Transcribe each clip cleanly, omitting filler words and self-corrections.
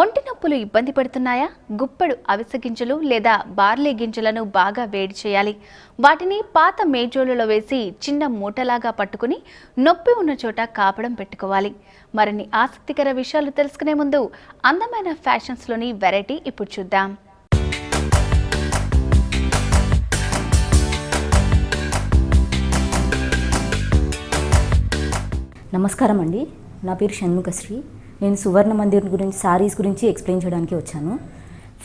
ఒంటి నొప్పులు ఇబ్బంది పడుతున్నాయా? గుప్పెడు అవిసె గింజలు లేదా బార్లీ గింజలను బాగా వేడి చేయాలి. వాటిని పాత మేజోలలో వేసి చిన్న మూటలాగా పట్టుకుని నొప్పి ఉన్న చోట కాపడం పెట్టుకోవాలి. మరిన్ని ఆసక్తికర విషయాలు తెలుసుకునే ముందు అందమైన ఫ్యాషన్స్లోని వెరైటీ ఇప్పుడు చూద్దాం. నమస్కారం అండి, నా పేరు షణ్ముఖశ్రీ. నేను సువర్ణ మందిర్ గురించి శారీస్ గురించి ఎక్స్ప్లెయిన్ చేయడానికి వచ్చాను.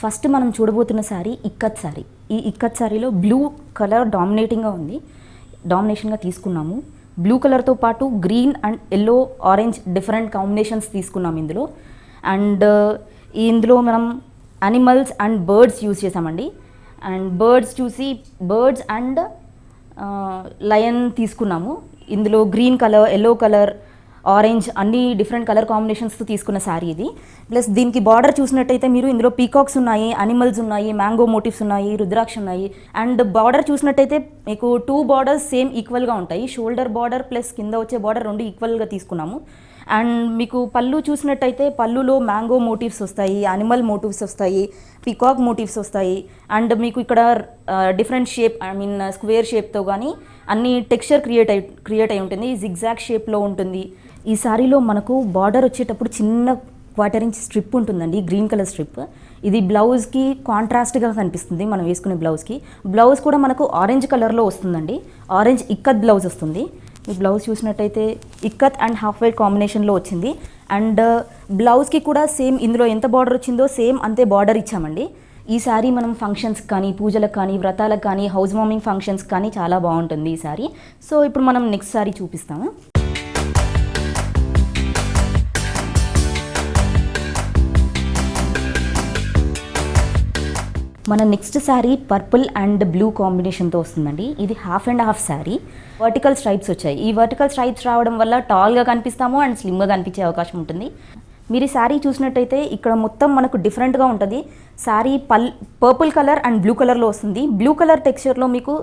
ఫస్ట్ మనం చూడబోతున్న శారీ ఇక్కత్ శారీ. ఈ ఇక్కత్ శారీలో బ్లూ కలర్ డామినేషన్గా తీసుకున్నాము. బ్లూ కలర్తో పాటు green and yellow, orange different combinations తీసుకున్నాము ఇందులో. అండ్ ఇందులో మనం అనిమల్స్ అండ్ బర్డ్స్ యూజ్ చేసామండి. అండ్ బర్డ్స్ అండ్ లయన్ తీసుకున్నాము. ఇందులో green colour, yellow colour, orange అన్ని డిఫరెంట్ కలర్ కాంబినేషన్స్తో తీసుకున్న శారీ ఇది. ప్లస్ దీనికి బార్డర్ చూసినట్టయితే మీరు ఇందులో పీకాక్స్ ఉన్నాయి, అనిమల్స్ ఉన్నాయి, మ్యాంగో మోటివ్స్ ఉన్నాయి, రుద్రాక్ష ఉన్నాయి. అండ్ బార్డర్ చూసినట్టయితే మీకు 2 బార్డర్స్ సేమ్ ఈక్వల్గా ఉంటాయి. షోల్డర్ బార్డర్ ప్లస్ కింద వచ్చే బార్డర్ 2 ఈక్వల్గా తీసుకున్నాము. అండ్ మీకు పళ్ళు చూసినట్టయితే పళ్ళులో మ్యాంగో మోటివ్స్ వస్తాయి, అనిమల్ మోటివ్స్ వస్తాయి, పీకాక్ మోటివ్స్ వస్తాయి. అండ్ మీకు ఇక్కడ డిఫరెంట్ షేప్, స్క్వేర్ షేప్తో కానీ అన్ని టెక్స్చర్ క్రియేట్ అయి ఉంటుంది. జిగ్జాగ్ షేప్లో ఉంటుంది. ఈ శారీలో మనకు బార్డర్ వచ్చేటప్పుడు చిన్న 1/4 ఇంచ్ స్ట్రిప్ ఉంటుందండి, గ్రీన్ కలర్ స్ట్రిప్. ఇది బ్లౌజ్కి కాంట్రాస్ట్గా కనిపిస్తుంది మనం వేసుకునే బ్లౌజ్కి. బ్లౌజ్ కూడా మనకు ఆరెంజ్ కలర్లో వస్తుందండి. ఆరెంజ్ ఇక్కత్ బ్లౌజ్ వస్తుంది. ఈ బ్లౌజ్ చూసినట్టయితే ఇక్కత్ అండ్ హాఫ్ వైట్ కాంబినేషన్లో వచ్చింది. అండ్ బ్లౌజ్కి కూడా సేమ్ ఇందులో ఎంత బార్డర్ వచ్చిందో సేమ్ అంతే బార్డర్ ఇచ్చామండి. ఈ శారీ మనం ఫంక్షన్స్ కానీ, పూజలకు కానీ, వ్రతాలకు కానీ, హౌస్ వార్మింగ్ ఫంక్షన్స్ కానీ చాలా బాగుంటుంది ఈ శారీ. సో ఇప్పుడు మనం నెక్స్ట్ శారీ చూపిస్తాము. మన next sari purple and blue కాంబినేషన్తో వస్తుందండి. ఇది 1/2 శారీ. వర్టికల్ స్ట్రైప్స్ వచ్చాయి. ఈ వర్టికల్ స్ట్రైప్స్ రావడం వల్ల టాల్గా కనిపిస్తాము అండ్ స్లిమ్గా కనిపించే అవకాశం ఉంటుంది. మీరు ఈ శారీ చూసినట్టయితే ఇక్కడ మొత్తం మనకు డిఫరెంట్గా ఉంటుంది. Sari purple colour and blue కలర్లో వస్తుంది. బ్లూ కలర్ టెక్స్చర్లో మీకు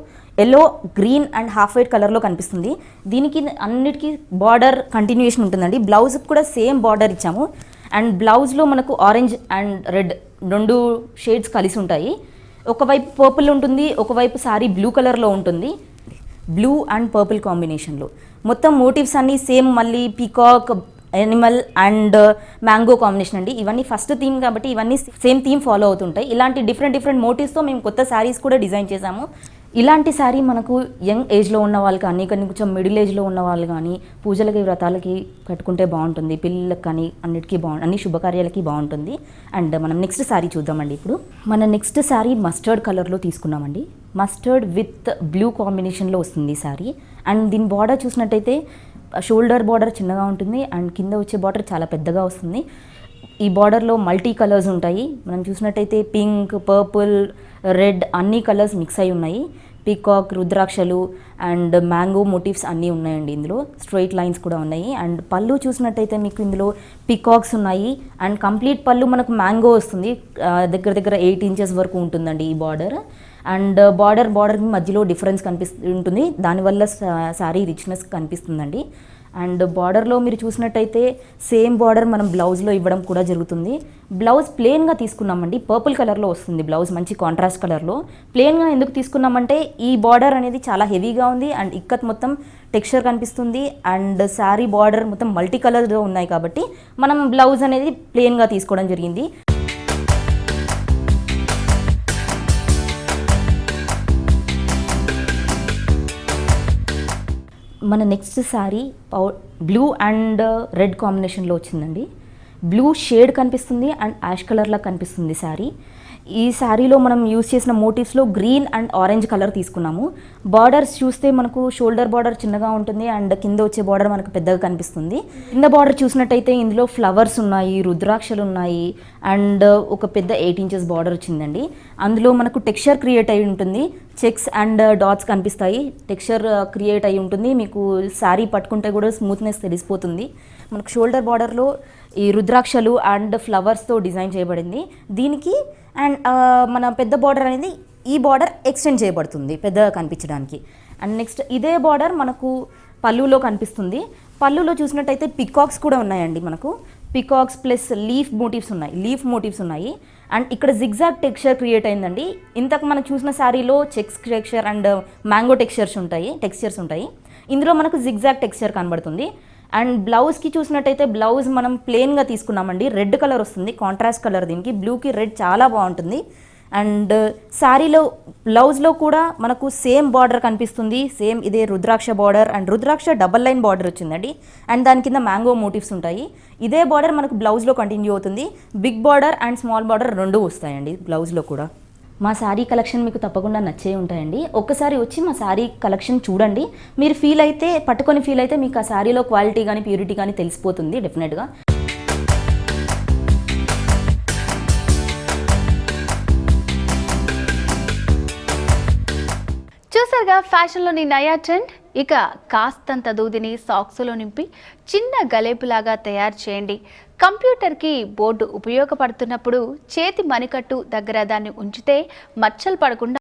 yellow, green and half white కలర్లో కనిపిస్తుంది. దీనికి అన్నిటికీ బార్డర్ కంటిన్యూషన్ ఉంటుందండి. బ్లౌజ్కి కూడా సేమ్ బార్డర్ ఇచ్చాము. అండ్ బ్లౌజ్లో మనకు ఆరెంజ్ అండ్ రెడ్ 2 షేడ్స్ కలిసి ఉంటాయి. ఒకవైపు పర్పుల్ ఉంటుంది, ఒకవైపు శారీ బ్లూ కలర్లో ఉంటుంది. బ్లూ అండ్ పర్పుల్ కాంబినేషన్లో మొత్తం మోటివ్స్ అన్నీ సేమ్. మళ్ళీ peacock, Animal and mango combination అండి. ఇవన్నీ ఫస్ట్ థీమ్ కాబట్టి ఇవన్నీ సేమ్ థీమ్ ఫాలో అవుతుంటాయి. ఇలాంటి డిఫరెంట్ మోటివ్స్తో మేము కొత్త శారీస్ కూడా డిజైన్ చేశాము. ఇలాంటి శారీ మనకు యంగ్ ఏజ్లో ఉన్న వాళ్ళు కానీ, కొంచెం మిడిల్ ఏజ్లో ఉన్న వాళ్ళు కానీ పూజలకి, వ్రతాలకి కట్టుకుంటే బాగుంటుంది. పిల్లలకి కానీ అన్నిటికీ అన్ని శుభకార్యాలకి బాగుంటుంది. అండ్ మనం నెక్స్ట్ శారీ చూద్దామండి. ఇప్పుడు మన నెక్స్ట్ శారీ మస్టర్డ్ కలర్లో తీసుకున్నామండి. మస్టర్డ్ విత్ బ్లూ కాంబినేషన్లో వస్తుంది ఈ శారీ. అండ్ దీని బార్డర్ చూసినట్టయితే షోల్డర్ బార్డర్ చిన్నగా ఉంటుంది అండ్ కింద వచ్చే బార్డర్ చాలా పెద్దగా వస్తుంది. ఈ బార్డర్లో మల్టీ కలర్స్ ఉంటాయి. మనం చూసినట్టయితే పింక్, పర్పుల్, రెడ్ అన్ని కలర్స్ మిక్స్ అయి ఉన్నాయి. పీకాక్, రుద్రాక్షలు అండ్ మ్యాంగో మోటివ్స్ అన్నీ ఉన్నాయండి. ఇందులో స్ట్రైట్ లైన్స్ కూడా ఉన్నాయి. అండ్ పళ్ళు చూసినట్టయితే మీకు ఇందులో పీకాక్స్ ఉన్నాయి. అండ్ కంప్లీట్ పళ్ళు మనకు మ్యాంగో వస్తుంది. దగ్గర 8 ఇంచెస్ వరకు ఉంటుందండి ఈ బార్డర్. అండ్ బార్డర్కి మధ్యలో డిఫరెన్స్ ఉంటుంది. దానివల్ల శారీ రిచ్నెస్ కనిపిస్తుందండి. అండ్ బార్డర్లో మీరు చూసినట్టయితే సేమ్ బార్డర్ మనం బ్లౌజ్లో ఇవ్వడం కూడా జరుగుతుంది. బ్లౌజ్ ప్లెయిన్గా తీసుకున్నామండి. పర్పుల్ కలర్లో వస్తుంది బ్లౌజ్, మంచి కాంట్రాస్ట్ కలర్లో. ప్లెయిన్గా ఎందుకు తీసుకున్నామంటే ఈ బార్డర్ అనేది చాలా హెవీగా ఉంది అండ్ ఇక్కత్ మొత్తం టెక్స్చర్ కనిపిస్తుంది. అండ్ శారీ బార్డర్ మొత్తం మల్టీ కలర్లో ఉన్నాయి కాబట్టి మనం బ్లౌజ్ అనేది ప్లెయిన్గా తీసుకోవడం జరిగింది. మన next sari blue and red కాంబినేషన్లో వచ్చిందండి. బ్లూ షేడ్ కనిపిస్తుంది అండ్ యాష్ కలర్లా కనిపిస్తుంది శారీ. ఈ శారీలో మనం యూజ్ చేసిన మోటివ్స్లో గ్రీన్ అండ్ ఆరెంజ్ కలర్ తీసుకున్నాము. బార్డర్స్ చూస్తే మనకు షోల్డర్ బార్డర్ చిన్నగా ఉంటుంది అండ్ కింద వచ్చే బార్డర్ మనకు పెద్దగా కనిపిస్తుంది. కింద బార్డర్ చూసినట్టయితే ఇందులో ఫ్లవర్స్ ఉన్నాయి, రుద్రాక్షలు ఉన్నాయి అండ్ ఒక పెద్ద 8 ఇంచెస్ బార్డర్ వచ్చిందండి. అందులో మనకు టెక్స్చర్ క్రియేట్ అయి ఉంటుంది. చెక్స్ అండ్ డాట్స్ కనిపిస్తాయి. టెక్స్చర్ క్రియేట్ అయి ఉంటుంది. మీకు శారీ పట్టుకుంటే కూడా స్మూత్నెస్ తెలిసిపోతుంది. మనకు షోల్డర్ బార్డర్లో ఈ రుద్రాక్షలు అండ్ ఫ్లవర్స్తో డిజైన్ చేయబడింది. దీనికి అండ్ మన పెద్ద బార్డర్ అనేది ఈ బార్డర్ ఎక్స్టెండ్ చేయబడుతుంది పెద్దగా కనిపించడానికి. అండ్ నెక్స్ట్ ఇదే బార్డర్ మనకు పళ్ళులో కనిపిస్తుంది. పళ్ళులో చూసినట్టయితే పికాక్స్ కూడా ఉన్నాయండి. మనకు పికాక్స్ ప్లస్ లీఫ్ మోటివ్స్ ఉన్నాయి అండ్ ఇక్కడ జిగ్జాగ్ టెక్స్చర్ క్రియేట్ అయిందండి. ఇంతకు మనం చూసిన శారీలో checks texture and mango textures ఉంటాయి. ఇందులో మనకు జిగ్జాగ్ టెక్స్చర్ కనబడుతుంది. అండ్ బ్లౌజ్కి చూసినట్టయితే బ్లౌజ్ మనం ప్లెయిన్గా తీసుకున్నామండి. రెడ్ కలర్ వస్తుంది, కాంట్రాస్ట్ కలర్. దీనికి బ్లూకి రెడ్ చాలా బాగుంటుంది. అండ్ శారీలో బ్లౌజ్లో కూడా మనకు సేమ్ బార్డర్ కనిపిస్తుంది. సేమ్ ఇదే rudraksha border and rudraksha double line border వచ్చిందండి. అండ్ దాని కింద మ్యాంగో మోటివ్స్ ఉంటాయి. ఇదే బార్డర్ మనకు బ్లౌజ్లో కంటిన్యూ అవుతుంది. Big border and small border రెండు వస్తాయండి బ్లౌజ్లో కూడా. మా శారీ కలెక్షన్ మీకు తప్పకుండా నచ్చే ఉంటాయండి. ఒక్కసారి వచ్చి మా శారీ కలెక్షన్ చూడండి. మీరు పట్టుకొని ఫీల్ అయితే మీకు ఆ శారీలో క్వాలిటీ కానీ ప్యూరిటీ కానీ తెలిసిపోతుంది డెఫినెట్గా. చూసారుగా ఫ్యాషన్లోని నయా ట్రెండ్. ఇక కాస్తంత దూదిని సాక్స్లో నింపి చిన్న గలేపులాగా తయారు చేయండి. కంప్యూటర్కి బోర్డు ఉపయోగపడుతున్నప్పుడు చేతి మణికట్టు దగ్గర దాన్ని ఉంచితే మచ్చలు పడకుండా